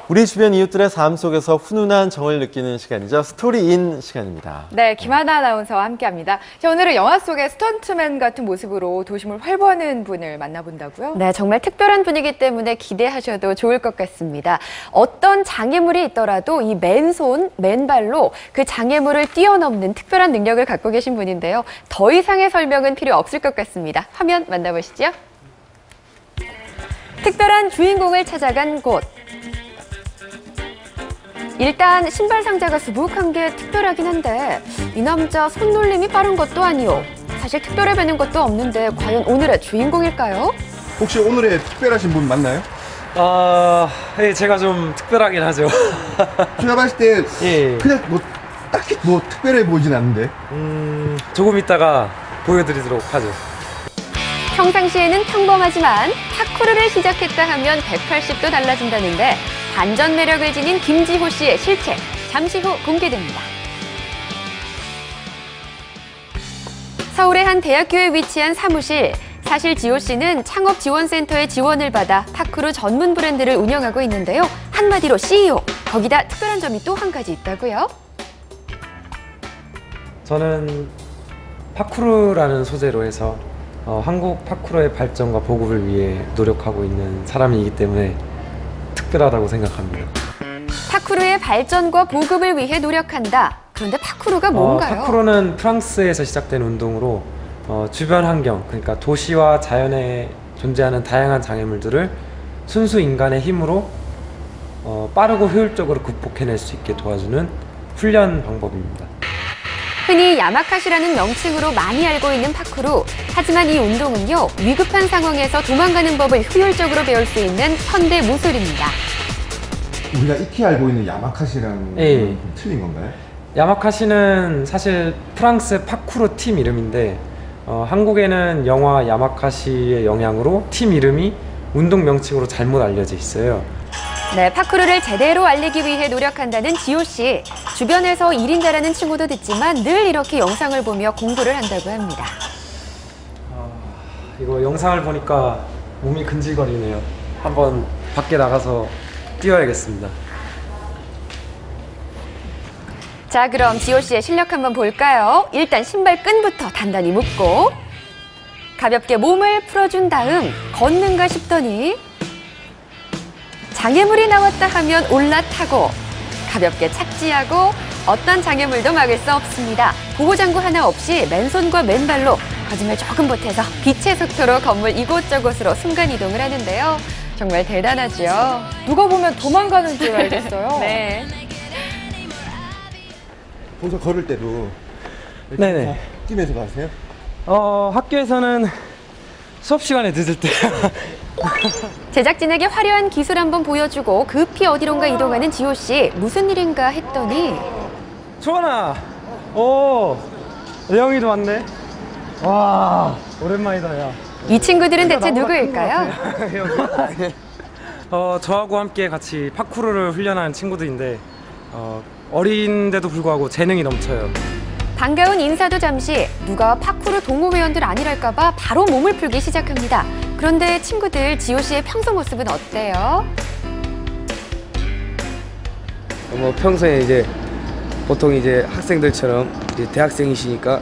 우리 주변 이웃들의 삶 속에서 훈훈한 정을 느끼는 시간이죠. 스토리인 시간입니다. 네, 김하나 아나운서와 함께합니다. 자, 오늘은 영화 속의 스턴트맨 같은 모습으로 도심을 활보하는 분을 만나본다고요? 네, 정말 특별한 분이기 때문에 기대하셔도 좋을 것 같습니다. 어떤 장애물이 있더라도 이 맨손, 맨발로 그 장애물을 뛰어넘는 특별한 능력을 갖고 계신 분인데요. 더 이상의 설명은 필요 없을 것 같습니다. 화면 만나보시죠. 특별한 주인공을 찾아간 곳. 일단 신발 상자가 수북한 게 특별하긴 한데 이 남자 손놀림이 빠른 것도 아니오. 사실 특별해 보이는 것도 없는데 과연 오늘의 주인공일까요? 혹시 오늘의 특별하신 분 맞나요? 예, 제가 좀 특별하긴 하죠. 제가 봤을 때 예. 그냥 뭐 딱히 뭐 특별해 보이진 않는데. 조금 이따가 보여드리도록 하죠. 평상시에는 평범하지만 파쿠르를 시작했다 하면 180도 달라진다는데 반전 매력을 지닌 김지호 씨의 실체 잠시 후 공개됩니다. 서울의 한 대학교에 위치한 사무실. 사실 지호 씨는 창업지원센터의 지원을 받아 파쿠르 전문 브랜드를 운영하고 있는데요. 한마디로 CEO. 거기다 특별한 점이 또 한 가지 있다고요? 저는 파쿠르라는 소재로 해서 한국 파쿠르의 발전과 보급을 위해 노력하고 있는 사람이기 때문에 특별하다고 생각합니다. 파쿠르의 발전과 보급을 위해 노력한다. 그런데 파쿠르가 뭔가요? 파쿠르는 프랑스에서 시작된 운동으로 주변 환경, 그러니까 도시와 자연에 존재하는 다양한 장애물들을 순수 인간의 힘으로 빠르고 효율적으로 극복해낼 수 있게 도와주는 훈련 방법입니다. 흔히 야마카시라는 명칭으로 많이 알고 있는 파쿠르. 하지만 이 운동은요, 위급한 상황에서 도망가는 법을 효율적으로 배울 수 있는 현대 무술입니다. 우리가 익히 알고 있는 야마카시랑 예. 틀린 건가요? 야마카시는 사실 프랑스 파쿠르 팀 이름인데 한국에는 영화 야마카시의 영향으로 팀 이름이 운동 명칭으로 잘못 알려져 있어요. 네, 파쿠르를 제대로 알리기 위해 노력한다는 지호 씨. 주변에서 1인자라는 친구도 듣지만 늘 이렇게 영상을 보며 공부를 한다고 합니다. 이거 영상을 보니까 몸이 근질거리네요. 한번 밖에 나가서 뛰어야겠습니다. 자, 그럼 지호 씨의 실력 한번 볼까요? 일단 신발 끈부터 단단히 묶고 가볍게 몸을 풀어준 다음 걷는가 싶더니 장애물이 나왔다 하면 올라타고 가볍게 착지하고 어떤 장애물도 막을 수 없습니다. 보호장구 하나 없이 맨손과 맨발로 거짓말 조금 보태서 빛의 속도로 건물 이곳저곳으로 순간이동을 하는데요. 정말 대단하죠. 누가 보면 도망가는 줄 알겠어요. 네. 평소 걸을 때도 네네. 뛰면서 가세요? 학교에서는 수업 시간에 늦을 때 제작진에게 화려한 기술 한번 보여주고 급히 어디론가 이동하는 지호 씨. 무슨 일인가 했더니 초원아! 오! 레영이도 왔네? 와, 오랜만이다, 야. 이 친구들은 대체 누구일까요? 저하고 함께 같이 파쿠르를 훈련하는 친구들인데 어린데도 불구하고 재능이 넘쳐요. 반가운 인사도 잠시. 누가 파쿠르 동호회원들 아니랄까 봐 바로 몸을 풀기 시작합니다. 그런데 친구들, 지호 씨의 평소 모습은 어때요? 뭐 평소에 이제 보통 이제 학생들처럼 이제 대학생이시니까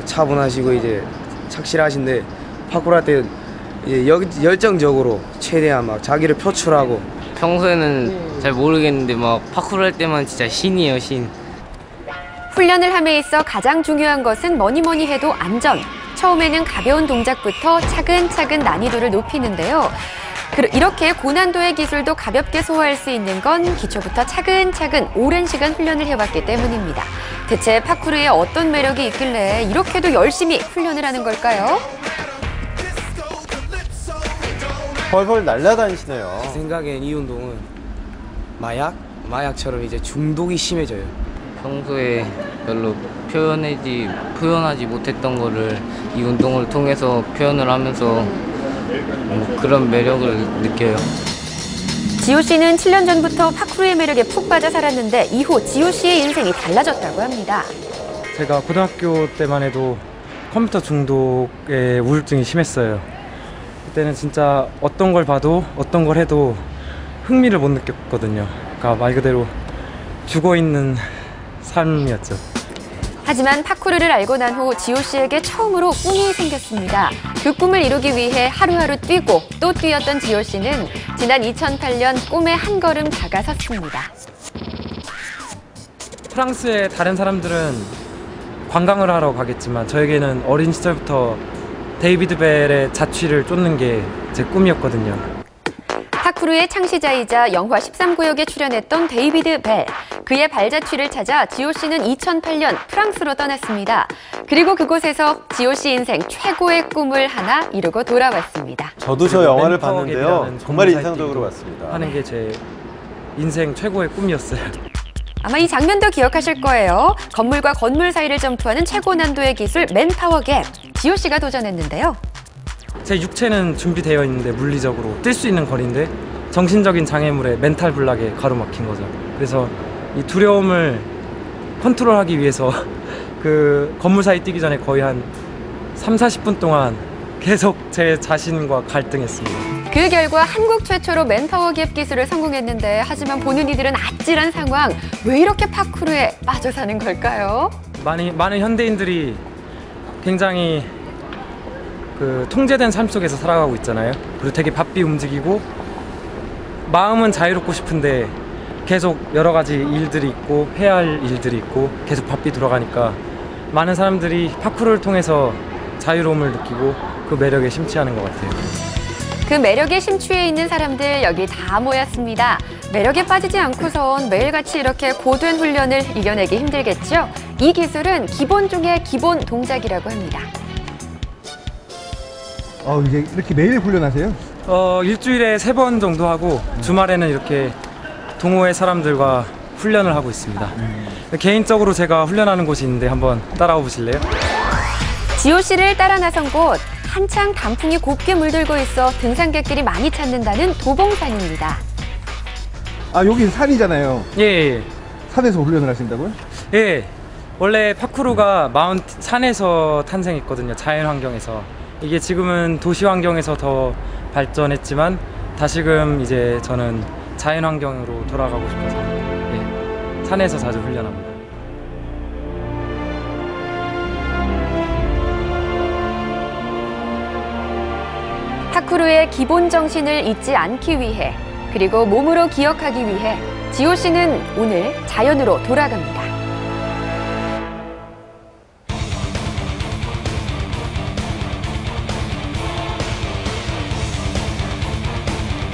차분하시고 이제 착실하신데 파쿠르 할 때 열정적으로 최대한 막 자기를 표출하고. 평소에는 잘 모르겠는데 막 파쿠르 할 때만 진짜 신이에요, 신. 훈련을 함에 있어 가장 중요한 것은 뭐니 해도 안전. 처음에는 가벼운 동작부터 차근차근 난이도를 높이는데요. 이렇게 고난도의 기술도 가볍게 소화할 수 있는 건 기초부터 차근차근 오랜 시간 훈련을 해왔기 때문입니다. 대체 파쿠르에 어떤 매력이 있길래 이렇게도 열심히 훈련을 하는 걸까요? 벌벌 날아다니시네요. 제 생각엔 이 운동은 마약처럼 이제 중독이 심해져요. 평소에 별로 표현하지 못했던 거를 이 운동을 통해서 표현을 하면서 그런 매력을 느껴요. 지호 씨는 7년 전부터 파쿠르의 매력에 푹 빠져 살았는데 이후 지호 씨의 인생이 달라졌다고 합니다. 제가 고등학교 때만 해도 컴퓨터 중독에 우울증이 심했어요. 그때는 진짜 어떤 걸 봐도 어떤 걸 해도 흥미를 못 느꼈거든요. 그러니까 말 그대로 죽어있는 삶이었죠. 하지만 파쿠르를 알고 난 후 지호 씨에게 처음으로 꿈이 생겼습니다. 그 꿈을 이루기 위해 하루하루 뛰고 또 뛰었던 지호 씨는 지난 2008년 꿈에 한 걸음 다가섰습니다. 프랑스의 다른 사람들은 관광을 하러 가겠지만 저에게는 어린 시절부터 데이비드 벨의 자취를 쫓는 게 제 꿈이었거든요. 파쿠르의 창시자이자 영화 13구역에 출연했던 데이비드 벨. 그의 발자취를 찾아 지호 씨는 2008년 프랑스로 떠났습니다. 그리고 그곳에서 지호 씨 인생 최고의 꿈을 하나 이루고 돌아왔습니다. 저도 저 영화를 멘터 봤는데요. 갭이라는 정말 전문 인상적으로 사이트도 봤습니다. 하는 게 제 인생 최고의 꿈이었어요. 아마 이 장면도 기억하실 거예요. 건물과 건물 사이를 점프하는 최고 난도의 기술 맨파워 갭. 지호 씨가 도전했는데요. 제 육체는 준비되어 있는데 물리적으로 뛸 수 있는 거리인데 정신적인 장애물에 멘탈 블락에 가로막힌 거죠. 그래서 이 두려움을 컨트롤하기 위해서 그 건물 사이 뛰기 전에 거의 한 30-40분 동안 계속 제 자신과 갈등했습니다. 그 결과 한국 최초로 맨파워 갭 기술을 성공했는데 하지만 보는 이들은 아찔한 상황. 왜 이렇게 파쿠르에 빠져 사는 걸까요? 많은 현대인들이 굉장히 그 통제된 삶 속에서 살아가고 있잖아요. 그리고 되게 바삐 움직이고 마음은 자유롭고 싶은데 계속 여러 가지 일들이 있고 해야 할 일들이 있고 계속 바삐 돌아가니까 많은 사람들이 파쿠르를 통해서 자유로움을 느끼고 그 매력에 심취하는 것 같아요. 그 매력에 심취해 있는 사람들 여기 다 모였습니다. 매력에 빠지지 않고선 매일같이 이렇게 고된 훈련을 이겨내기 힘들겠죠? 이 기술은 기본 중에 기본 동작이라고 합니다. 이제 이렇게 매일 훈련하세요? 일주일에 3번 정도 하고 주말에는 이렇게 동호회 사람들과 훈련을 하고 있습니다. 개인적으로 제가 훈련하는 곳이 있는데 한번 따라와 보실래요? 지호 씨를 따라 나선 곳, 한창 단풍이 곱게 물들고 있어 등산객들이 많이 찾는다는 도봉산입니다. 여기 산이잖아요. 예. 산에서 훈련을 하신다고요? 예. 원래 파쿠르가 산에서 탄생했거든요. 자연 환경에서. 이게 지금은 도시 환경에서 더 발전했지만 다시금 이제 저는 자연 환경으로 돌아가고 싶어서 산에서 자주 훈련합니다. 파쿠르의 기본 정신을 잊지 않기 위해 그리고 몸으로 기억하기 위해 지호 씨는 오늘 자연으로 돌아갑니다.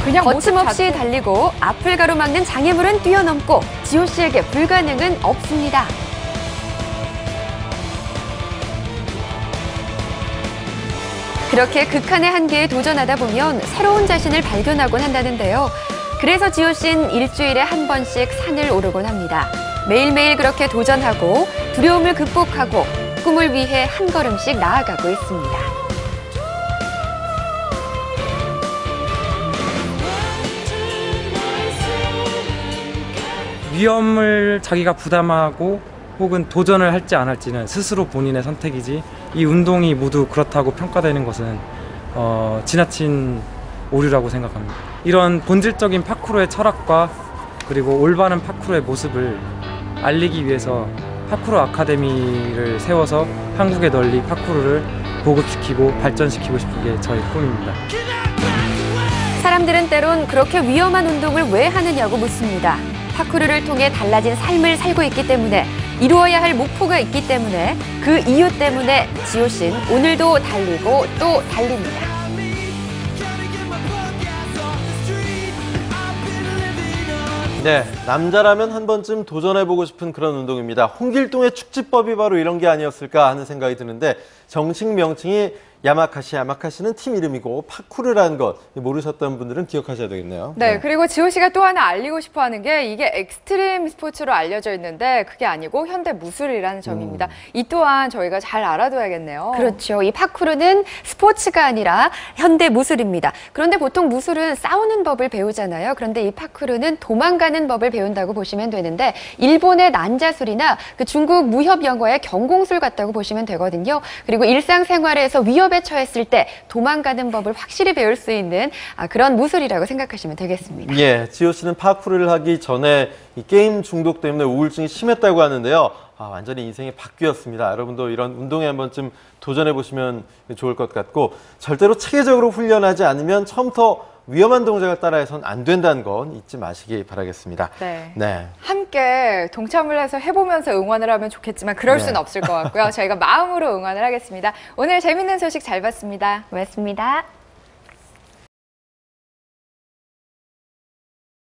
그냥 거침없이 달리고 앞을 가로막는 장애물은 뛰어넘고 지호 씨에게 불가능은 없습니다. 그렇게 극한의 한계에 도전하다 보면 새로운 자신을 발견하곤 한다는데요. 그래서 지호 씨는 일주일에 한 번씩 산을 오르곤 합니다. 매일매일 그렇게 도전하고 두려움을 극복하고 꿈을 위해 한 걸음씩 나아가고 있습니다. 위험을 자기가 부담하고 혹은 도전을 할지 안 할지는 스스로 본인의 선택이지 이 운동이 모두 그렇다고 평가되는 것은 지나친 오류라고 생각합니다. 이런 본질적인 파쿠르의 철학과 그리고 올바른 파쿠르의 모습을 알리기 위해서 파쿠르 아카데미를 세워서 한국에 널리 파쿠르를 보급시키고 발전시키고 싶은 게 저의 꿈입니다. 사람들은 때론 그렇게 위험한 운동을 왜 하느냐고 묻습니다. 파쿠르를 통해 달라진 삶을 살고 있기 때문에 이루어야 할 목표가 있기 때문에 그 이유 때문에 지호 씨는 오늘도 달리고 또 달립니다. 네, 남자라면 한 번쯤 도전해보고 싶은 그런 운동입니다. 홍길동의 축지법이 바로 이런 게 아니었을까 하는 생각이 드는데 정식 명칭이 야마카시는 팀 이름이고 파쿠르라는 것 모르셨던 분들은 기억하셔야 되겠네요. 네, 그리고 지호 씨가 또 하나 알리고 싶어 하는 게 이게 엑스트림 스포츠로 알려져 있는데 그게 아니고 현대 무술이라는 점입니다. 이 또한 저희가 잘 알아둬야겠네요. 그렇죠. 이 파쿠르는 스포츠가 아니라 현대 무술입니다. 그런데 보통 무술은 싸우는 법을 배우잖아요. 그런데 이 파쿠르는 도망가는 법을 배운다고 보시면 되는데 일본의 난자술이나 그 중국 무협 영화의 경공술 같다고 보시면 되거든요. 그리고 일상생활에서 위협에 위협에 처했을 때 도망가는 법을 확실히 배울 수 있는 그런 무술이라고 생각하시면 되겠습니다. 예, 지호 씨는 파쿠르를 하기 전에 이 게임 중독 때문에 우울증이 심했다고 하는데요. 완전히 인생이 바뀌었습니다. 여러분도 이런 운동에 한 번쯤 도전해 보시면 좋을 것 같고, 절대로 체계적으로 훈련하지 않으면 처음부터 위험한 동작을 따라해서는 안 된다는 건 잊지 마시기 바라겠습니다. 네. 함께 동참을 해서 해보면서 응원을 하면 좋겠지만 그럴 수는 없을 것 같고요. 저희가 마음으로 응원을 하겠습니다. 오늘 재밌는 소식 잘 봤습니다. 고맙습니다.